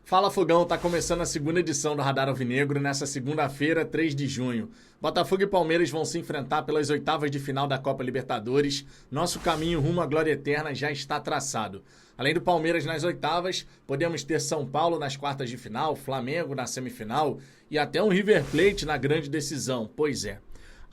Fala Fogão, tá começando a segunda edição do Radar Alvinegro nessa segunda-feira, 3 de junho. Botafogo e Palmeiras vão se enfrentar pelas oitavas de final da Copa Libertadores. Nosso caminho rumo à glória eterna já está traçado. Além do Palmeiras nas oitavas, podemos ter São Paulo nas quartas de final, Flamengo na semifinal e até um River Plate na grande decisão. Pois é.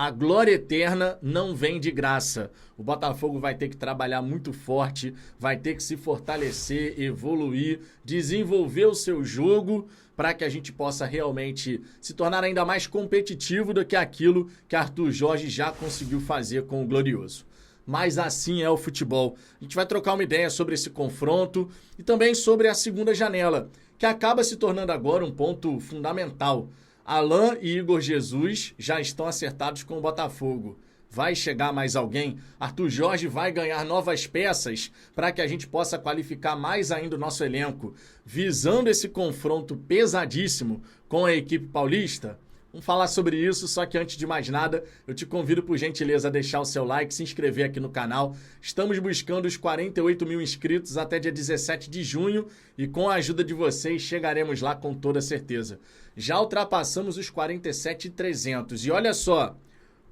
A glória eterna não vem de graça. O Botafogo vai ter que trabalhar muito forte, vai ter que se fortalecer, evoluir, desenvolver o seu jogo para que a gente possa realmente se tornar ainda mais competitivo do que aquilo que Arthur Jorge já conseguiu fazer com o Glorioso. Mas assim é o futebol. A gente vai trocar uma ideia sobre esse confronto e também sobre a segunda janela, que acaba se tornando agora um ponto fundamental. Alan e Igor Jesus já estão acertados com o Botafogo. Vai chegar mais alguém? Arthur Jorge vai ganhar novas peças para que a gente possa qualificar mais ainda o nosso elenco, visando esse confronto pesadíssimo com a equipe paulista? Vamos falar sobre isso, só que antes de mais nada, eu te convido por gentileza a deixar o seu like, se inscrever aqui no canal. Estamos buscando os 48 mil inscritos até dia 17 de junho e com a ajuda de vocês chegaremos lá com toda certeza. Já ultrapassamos os 47.300 e olha só,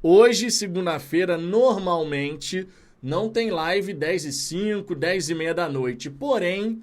hoje, segunda-feira, normalmente não tem live 10h05, 10h30 da noite, porém,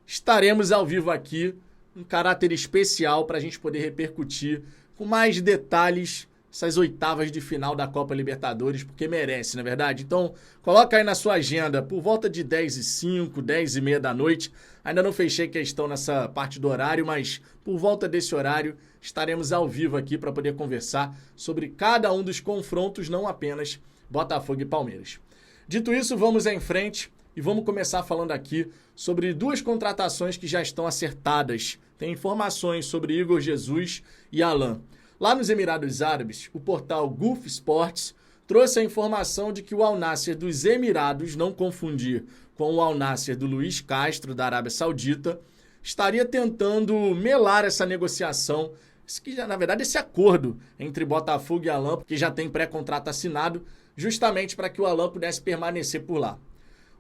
estaremos ao vivo aqui, um caráter especial para a gente poder repercutir com mais detalhes essas oitavas de final da Copa Libertadores, porque merece, não é verdade? Então, coloca aí na sua agenda, por volta de 10h05, 10h30 da noite. Ainda não fechei questão nessa parte do horário, mas por volta desse horário estaremos ao vivo aqui para poder conversar sobre cada um dos confrontos, não apenas Botafogo e Palmeiras. Dito isso, vamos em frente e vamos começar falando aqui sobre duas contratações que já estão acertadas. Tem informações sobre Igor Jesus e Alan. Lá nos Emirados Árabes, o portal Gulf Sports trouxe a informação de que o Al Nassr dos Emirados, não confundir com o Al Nassr do Luiz Castro, da Arábia Saudita, estaria tentando melar essa negociação, na verdade esse acordo entre Botafogo e Alan, que já tem pré-contrato assinado, justamente para que o Alan pudesse permanecer por lá.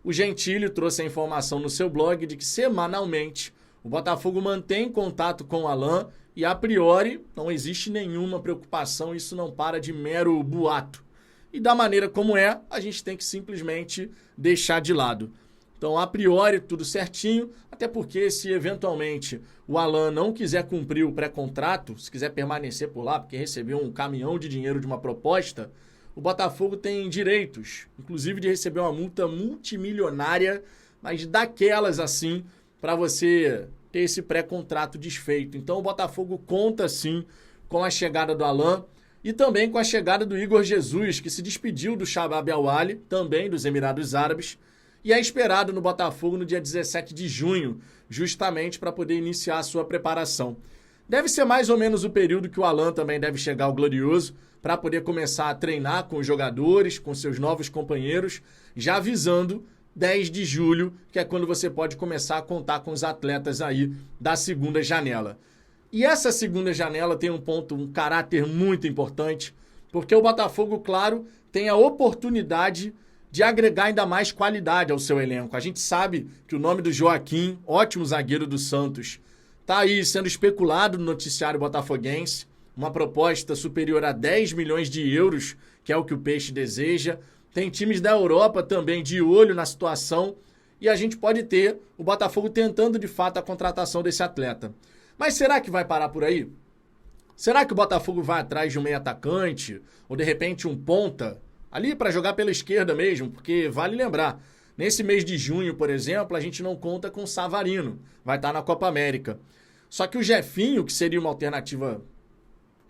O Gentili trouxe a informação no seu blog de que semanalmente o Botafogo mantém contato com o Alan e, a priori, não existe nenhuma preocupação, isso não para de mero boato. E da maneira como é, a gente tem que simplesmente deixar de lado. Então, a priori, tudo certinho, até porque se eventualmente o Alan não quiser cumprir o pré-contrato, se quiser permanecer por lá, porque recebeu um caminhão de dinheiro de uma proposta, o Botafogo tem direitos, inclusive de receber uma multa multimilionária, mas daquelas assim, para você ter esse pré-contrato desfeito. Então o Botafogo conta sim com a chegada do Alan e também com a chegada do Igor Jesus, que se despediu do Shabab Al-Ahly, também dos Emirados Árabes, e é esperado no Botafogo no dia 17 de junho, justamente para poder iniciar a sua preparação. Deve ser mais ou menos o período que o Alan também deve chegar ao Glorioso, para poder começar a treinar com os jogadores, com seus novos companheiros, já visando 10 de julho, que é quando você pode começar a contar com os atletas aí da segunda janela. E essa segunda janela tem um caráter muito importante, porque o Botafogo, claro, tem a oportunidade de agregar ainda mais qualidade ao seu elenco. A gente sabe que o nome do Joaquim, ótimo zagueiro do Santos, está aí sendo especulado no noticiário botafoguense, uma proposta superior a 10 milhões de euros, que é o que o Peixe deseja. Tem times da Europa também de olho na situação e a gente pode ter o Botafogo tentando de fato a contratação desse atleta. Mas será que vai parar por aí? Será que o Botafogo vai atrás de um meio atacante ou de repente um ponta ali para jogar pela esquerda mesmo? Porque vale lembrar, nesse mês de junho, por exemplo, a gente não conta com o Savarino, vai estar na Copa América. Só que o Jefinho, que seria uma alternativa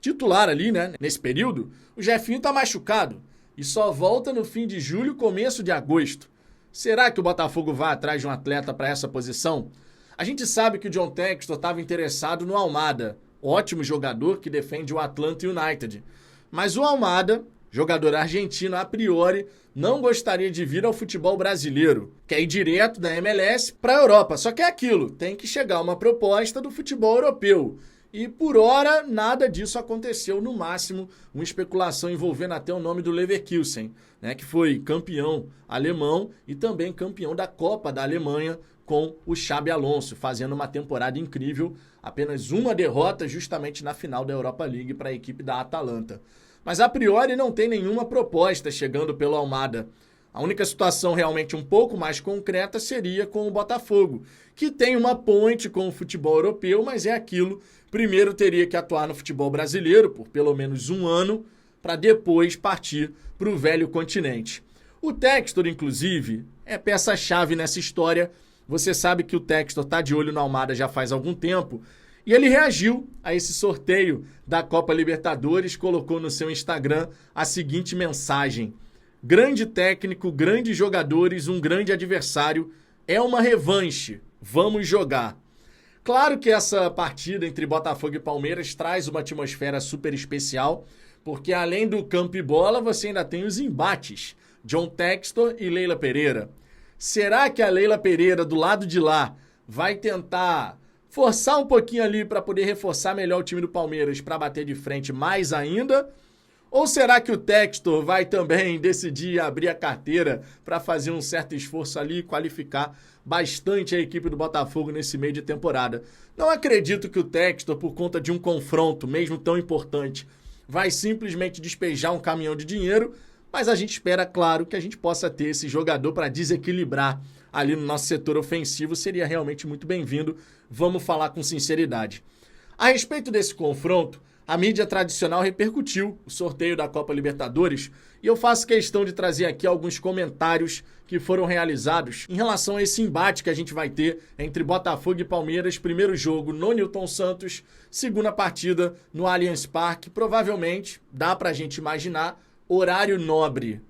titular ali, né, nesse período, o Jefinho está machucado e só volta no fim de julho, começo de agosto. Será que o Botafogo vai atrás de um atleta para essa posição? A gente sabe que o John Textor estava interessado no Almada, ótimo jogador que defende o Atlanta United. Mas o Almada, jogador argentino, a priori, não gostaria de vir ao futebol brasileiro. Quer ir direto da MLS para a Europa. Só que é aquilo, tem que chegar uma proposta do futebol europeu. E por hora, nada disso aconteceu. No máximo, uma especulação envolvendo até o nome do Leverkusen, né, que foi campeão alemão e também campeão da Copa da Alemanha com o Xabi Alonso, fazendo uma temporada incrível, apenas uma derrota justamente na final da Europa League para a equipe da Atalanta. Mas a priori não tem nenhuma proposta chegando pelo Almada. A única situação realmente um pouco mais concreta seria com o Botafogo, que tem uma ponte com o futebol europeu, mas é aquilo, primeiro teria que atuar no futebol brasileiro por pelo menos um ano, para depois partir para o velho continente. O Textor, inclusive, é peça-chave nessa história. Você sabe que o Textor está de olho no Almada já faz algum tempo, e ele reagiu a esse sorteio da Copa Libertadores, colocou no seu Instagram a seguinte mensagem: grande técnico, grandes jogadores, um grande adversário, é uma revanche, vamos jogar. Claro que essa partida entre Botafogo e Palmeiras traz uma atmosfera super especial, porque além do campo e bola, você ainda tem os embates, John Textor e Leila Pereira. Será que a Leila Pereira, do lado de lá, vai tentar forçar um pouquinho ali para poder reforçar melhor o time do Palmeiras para bater de frente mais ainda? Ou será que o Textor vai também decidir abrir a carteira para fazer um certo esforço ali e qualificar bastante a equipe do Botafogo nesse meio de temporada? Não acredito que o Textor, por conta de um confronto, mesmo tão importante, vai simplesmente despejar um caminhão de dinheiro, mas a gente espera, claro, que a gente possa ter esse jogador para desequilibrar ali no nosso setor ofensivo. Seria realmente muito bem-vindo, vamos falar com sinceridade. A respeito desse confronto, a mídia tradicional repercutiu o sorteio da Copa Libertadores e eu faço questão de trazer aqui alguns comentários que foram realizados em relação a esse embate que a gente vai ter entre Botafogo e Palmeiras. Primeiro jogo no Newton Santos, segunda partida no Allianz Parque. Provavelmente, dá pra gente imaginar, horário nobre.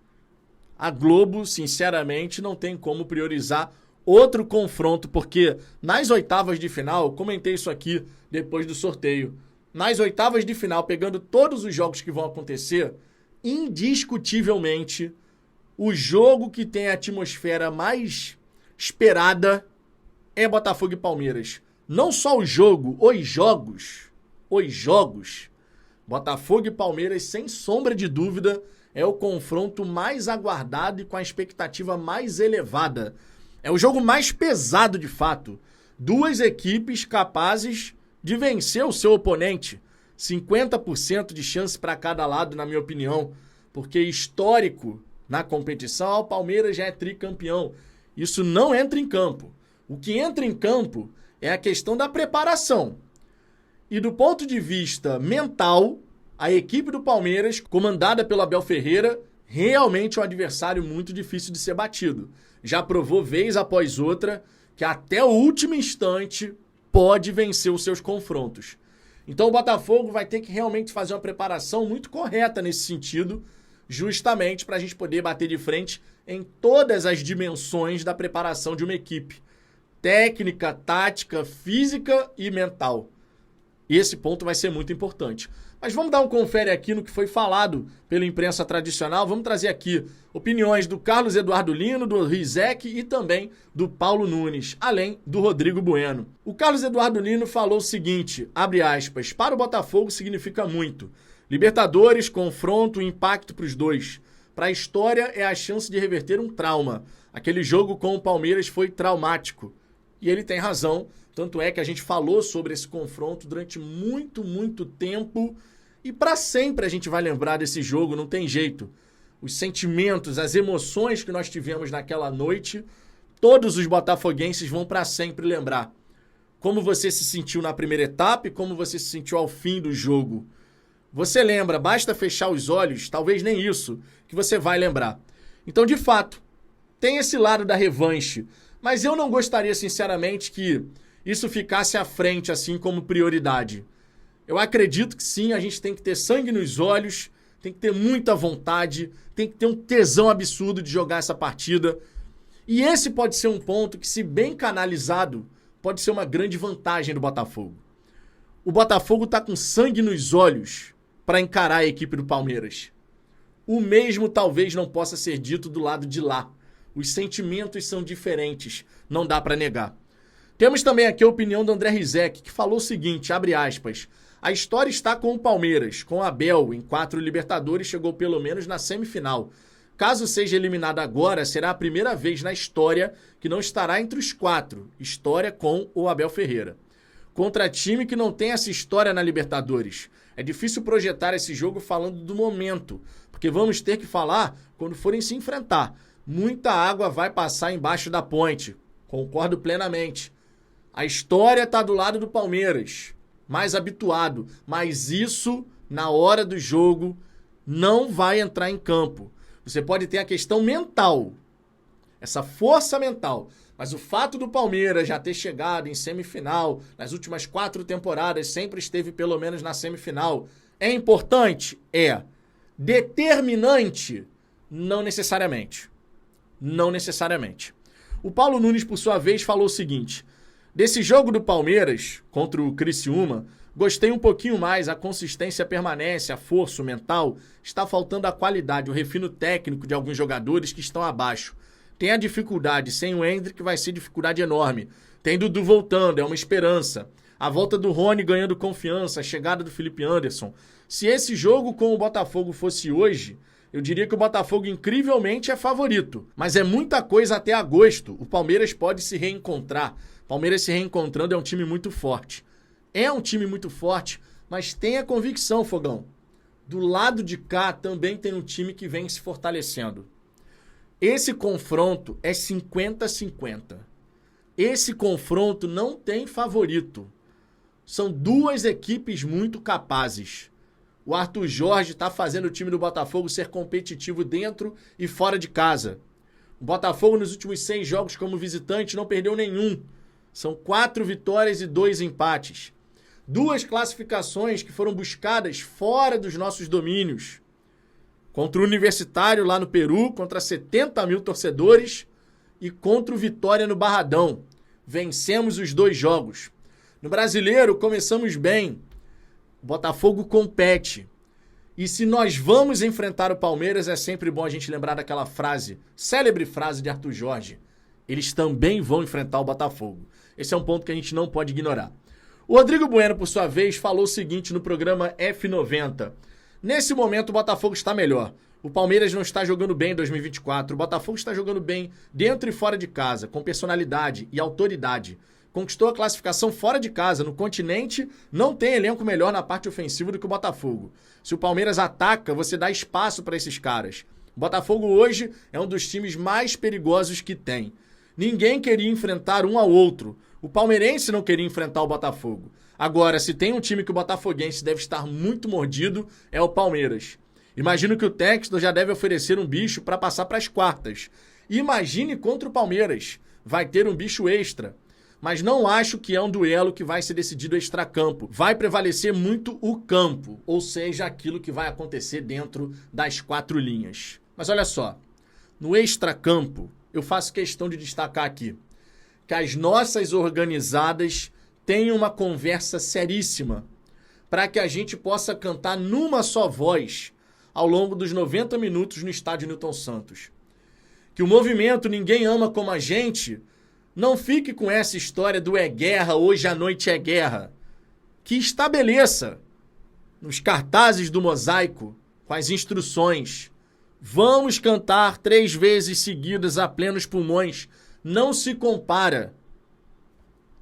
A Globo, sinceramente, não tem como priorizar outro confronto, porque nas oitavas de final, comentei isso aqui depois do sorteio, nas oitavas de final, pegando todos os jogos que vão acontecer, indiscutivelmente, o jogo que tem a atmosfera mais esperada é Botafogo e Palmeiras. Não só o jogo, os jogos. Botafogo e Palmeiras, sem sombra de dúvida, é o confronto mais aguardado e com a expectativa mais elevada. É o jogo mais pesado, de fato. Duas equipes capazes de vencer o seu oponente. 50% de chance para cada lado, na minha opinião, porque histórico na competição, o Palmeiras já é tricampeão. Isso não entra em campo. O que entra em campo é a questão da preparação. E do ponto de vista mental, a equipe do Palmeiras, comandada pelo Abel Ferreira, realmente é um adversário muito difícil de ser batido. Já provou vez após outra que até o último instante pode vencer os seus confrontos. Então o Botafogo vai ter que realmente fazer uma preparação muito correta nesse sentido, justamente para a gente poder bater de frente em todas as dimensões da preparação de uma equipe. Técnica, tática, física e mental. Esse ponto vai ser muito importante. Mas vamos dar um confere aqui no que foi falado pela imprensa tradicional. Vamos trazer aqui opiniões do Carlos Eduardo Lino, do Rizek e também do Paulo Nunes, além do Rodrigo Bueno. O Carlos Eduardo Lino falou o seguinte, abre aspas, para o Botafogo significa muito. Libertadores, confronto, impacto para os dois. Para a história é a chance de reverter um trauma. Aquele jogo com o Palmeiras foi traumático. E ele tem razão, tanto é que a gente falou sobre esse confronto durante muito tempo e para sempre a gente vai lembrar desse jogo, não tem jeito. Os sentimentos, as emoções que nós tivemos naquela noite, todos os botafoguenses vão para sempre lembrar. Como você se sentiu na primeira etapa e como você se sentiu ao fim do jogo. Você lembra, basta fechar os olhos, talvez nem isso, que você vai lembrar. Então, de fato, tem esse lado da revanche, mas eu não gostaria, sinceramente, que isso ficasse à frente, assim, como prioridade. Eu acredito que sim, a gente tem que ter sangue nos olhos, tem que ter muita vontade, tem que ter um tesão absurdo de jogar essa partida. E esse pode ser um ponto que, se bem canalizado, pode ser uma grande vantagem do Botafogo. O Botafogo está com sangue nos olhos para encarar a equipe do Palmeiras. O mesmo talvez não possa ser dito do lado de lá. Os sentimentos são diferentes, não dá para negar. Temos também aqui a opinião do André Rizek, que falou o seguinte, abre aspas, a história está com o Palmeiras, com o Abel, em 4 Libertadores, chegou pelo menos na semifinal. Caso seja eliminado agora, será a primeira vez na história que não estará entre os 4. História com o Abel Ferreira. Contra time que não tem essa história na Libertadores. É difícil projetar esse jogo falando do momento, porque vamos ter que falar quando forem se enfrentar. Muita água vai passar embaixo da ponte. Concordo plenamente. A história está do lado do Palmeiras, mais habituado, mas isso, na hora do jogo, não vai entrar em campo. Você pode ter a questão mental, essa força mental, mas o fato do Palmeiras já ter chegado em semifinal, nas últimas 4 temporadas, sempre esteve pelo menos na semifinal, é importante? É. Determinante? Não necessariamente. Não necessariamente. O Paulo Nunes, por sua vez, falou o seguinte: desse jogo do Palmeiras contra o Criciúma, gostei um pouquinho mais, a consistência permanece, a força, o mental, está faltando a qualidade, o refino técnico de alguns jogadores que estão abaixo. Tem a dificuldade, sem o Endrick vai ser dificuldade enorme. Tem Dudu voltando, é uma esperança. A volta do Rony ganhando confiança, a chegada do Felipe Anderson. Se esse jogo com o Botafogo fosse hoje, eu diria que o Botafogo incrivelmente é favorito. Mas é muita coisa até agosto. O Palmeiras pode se reencontrar. Palmeiras se reencontrando é um time muito forte. É um time muito forte, mas tenha convicção, Fogão. Do lado de cá também tem um time que vem se fortalecendo. Esse confronto é 50-50. Esse confronto não tem favorito. São 2 equipes muito capazes. O Arthur Jorge está fazendo o time do Botafogo ser competitivo dentro e fora de casa. O Botafogo nos últimos 6 jogos como visitante não perdeu nenhum. São 4 vitórias e 2 empates. 2 classificações que foram buscadas fora dos nossos domínios. Contra o Universitário lá no Peru, contra 70 mil torcedores, e contra o Vitória no Barradão. Vencemos os 2 jogos. No Brasileiro, começamos bem. O Botafogo compete. E se nós vamos enfrentar o Palmeiras, é sempre bom a gente lembrar daquela frase, célebre frase de Arthur Jorge: eles também vão enfrentar o Botafogo. Esse é um ponto que a gente não pode ignorar. O Rodrigo Bueno, por sua vez, falou o seguinte no programa F90. Nesse momento, o Botafogo está melhor. O Palmeiras não está jogando bem em 2024. O Botafogo está jogando bem dentro e fora de casa, com personalidade e autoridade. Conquistou a classificação fora de casa. No continente, não tem elenco melhor na parte ofensiva do que o Botafogo. Se o Palmeiras ataca, você dá espaço para esses caras. O Botafogo hoje é um dos times mais perigosos que tem. Ninguém queria enfrentar um ao outro. O palmeirense não queria enfrentar o Botafogo. Agora, se tem um time que o botafoguense deve estar muito mordido, é o Palmeiras. Imagino que o Textor já deve oferecer um bicho para passar para as quartas. Imagine contra o Palmeiras. Vai ter um bicho extra. Mas não acho que é um duelo que vai ser decidido extracampo. Vai prevalecer muito o campo, ou seja, aquilo que vai acontecer dentro das 4 linhas. Mas olha só, no extracampo, eu faço questão de destacar aqui que as nossas organizadas tenham uma conversa seríssima para que a gente possa cantar numa só voz ao longo dos 90 minutos no estádio Newton Santos. Que o movimento Ninguém Ama Como a Gente não fique com essa história do é guerra, hoje à noite é guerra. Que estabeleça nos cartazes do mosaico, com as instruções: vamos cantar 3 vezes seguidas a plenos pulmões, não se compara.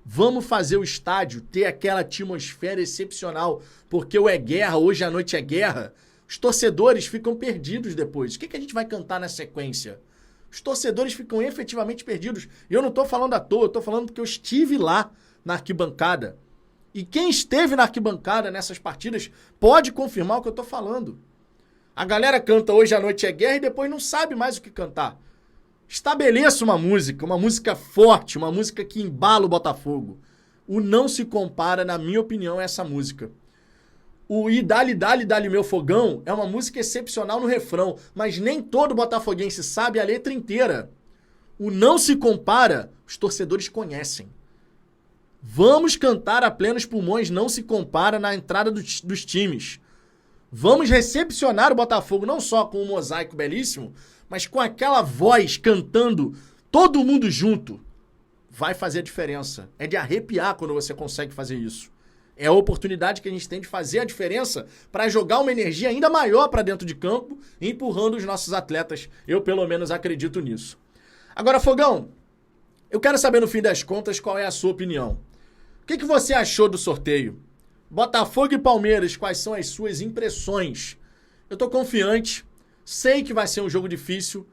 Vamos fazer o estádio ter aquela atmosfera excepcional, porque o é guerra, hoje à noite é guerra. Os torcedores ficam perdidos depois. O que a gente vai cantar na sequência? Os torcedores ficam efetivamente perdidos. E eu não estou falando à toa, eu estou falando porque eu estive lá na arquibancada. E quem esteve na arquibancada nessas partidas pode confirmar o que eu estou falando. A galera canta hoje à noite é guerra e depois não sabe mais o que cantar. Estabeleça uma música forte, uma música que embala o Botafogo. O Não Se Compara, na minha opinião, é essa música. O E Dali, Dali, Dali Meu Fogão é uma música excepcional no refrão, mas nem todo botafoguense sabe a letra inteira. O Não Se Compara, os torcedores conhecem. Vamos cantar a plenos pulmões Não Se Compara na entrada dos times. Vamos recepcionar o Botafogo não só com um mosaico belíssimo, mas com aquela voz cantando todo mundo junto. Vai fazer a diferença. É de arrepiar quando você consegue fazer isso. É a oportunidade que a gente tem de fazer a diferença para jogar uma energia ainda maior para dentro de campo, empurrando os nossos atletas. Eu, pelo menos, acredito nisso. Agora, Fogão, eu quero saber, no fim das contas, qual é a sua opinião. O que você achou do sorteio? Botafogo e Palmeiras, quais são as suas impressões? Eu tô confiante, sei que vai ser um jogo difícil,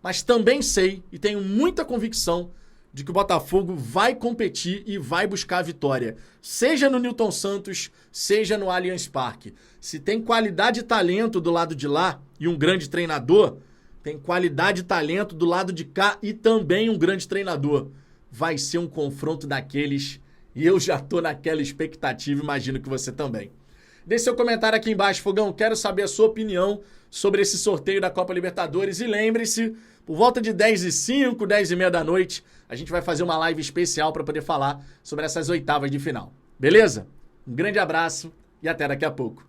mas também sei e tenho muita convicção de que o Botafogo vai competir e vai buscar a vitória. Seja no Newton Santos, seja no Allianz Parque. Se tem qualidade e talento do lado de lá e um grande treinador, tem qualidade e talento do lado de cá e também um grande treinador. Vai ser um confronto daqueles e eu já tô naquela expectativa, imagino que você também. Deixe seu comentário aqui embaixo, Fogão. Quero saber a sua opinião sobre esse sorteio da Copa Libertadores. E lembre-se, por volta de 10h05, 10h30 da noite, a gente vai fazer uma live especial para poder falar sobre essas oitavas de final. Beleza? Um grande abraço e até daqui a pouco.